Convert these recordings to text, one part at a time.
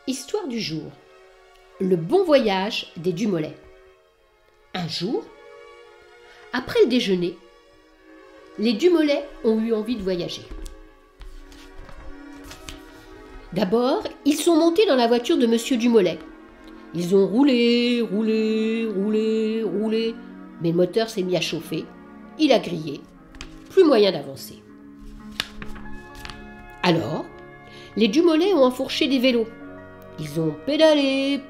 Histoire du jour. Le bon voyage des Dumoulin. Un jour, après le déjeuner, les Dumoulin ont eu envie de voyager. D'abord, ils sont montés dans la voiture de Monsieur Dumoulin. Ils ont roulé, mais le moteur s'est mis à chauffer. Il a grillé. Plus moyen d'avancer. Alors, les Dumoulin ont enfourché des vélos. Ils ont pédalé.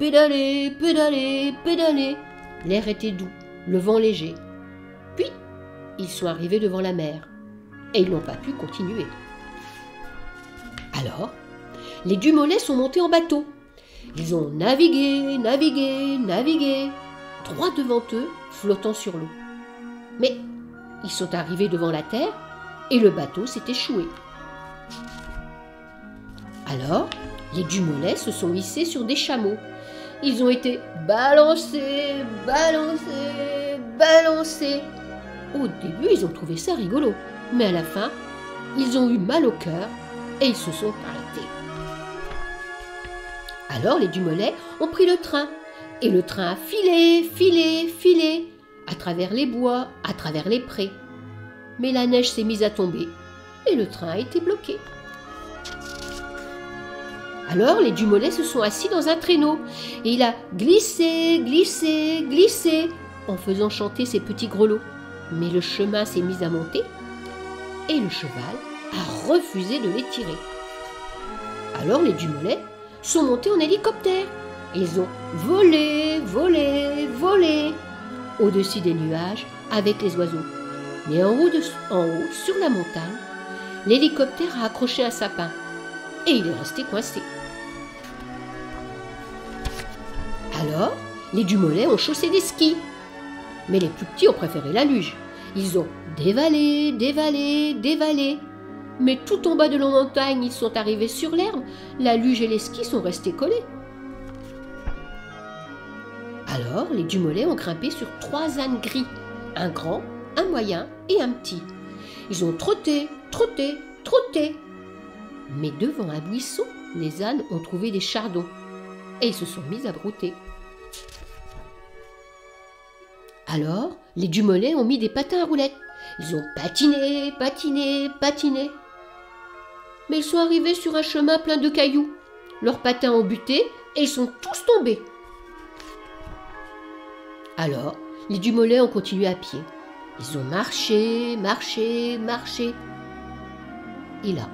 L'air était doux, le vent léger. Puis, ils sont arrivés devant la mer et ils n'ont pas pu continuer. Alors, les Dumoulin sont montés en bateau. Ils ont navigué, droit devant eux, flottant sur l'eau. Mais ils sont arrivés devant la terre et le bateau s'est échoué. Alors, les Dumoulin se sont hissés sur des chameaux. Ils ont été balancés. Au début, ils ont trouvé ça rigolo, mais à la fin, ils ont eu mal au cœur et ils se sont arrêtés. Alors, les Dumoulin ont pris le train et le train a filé à travers les bois, à travers les prés. Mais la neige s'est mise à tomber et le train a été bloqué. Alors, les Dumoulin se sont assis dans un traîneau et il a glissé en faisant chanter ses petits grelots. Mais le chemin s'est mis à monter et le cheval a refusé de les tirer. Alors, les Dumoulin sont montés en hélicoptère. Ils ont volé au-dessus des nuages avec les oiseaux. Mais en haut, sur la montagne, l'hélicoptère a accroché un sapin et il est resté coincé. Alors, les Dumoulin ont chaussé des skis. Mais les plus petits ont préféré la luge. Ils ont dévalé. Mais tout en bas de la montagne, ils sont arrivés sur l'herbe. La luge et les skis sont restés collés. Alors, les Dumoulin ont grimpé sur 3 ânes gris. Un grand, un moyen et un petit. Ils ont trotté. Mais devant un buisson, les ânes ont trouvé des chardons. Et ils se sont mis à brouter. Alors, les Dumoulin ont mis des patins à roulettes. Ils ont patiné. Mais ils sont arrivés sur un chemin plein de cailloux. Leurs patins ont buté et ils sont tous tombés. Alors, les Dumoulin ont continué à pied. Ils ont marché. Et là,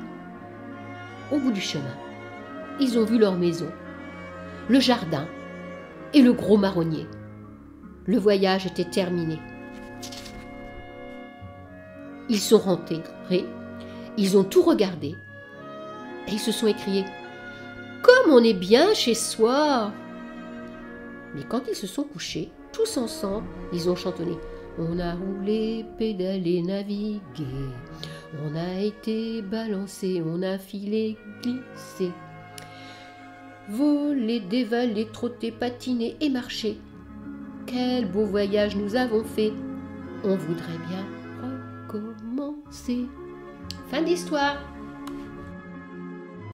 au bout du chemin, ils ont vu leur maison, le jardin et le gros marronnier. Le voyage était terminé. Ils sont rentrés, ils ont tout regardé et ils se sont écriés « Comme on est bien chez soi !» Mais quand ils se sont couchés, tous ensemble, ils ont chantonné « On a roulé, pédalé, navigué, on a été balancé, on a filé, glissé, volé, dévalé, trotté, patiné et marché. Quel beau voyage nous avons fait, on voudrait bien recommencer. » Fin d'histoire.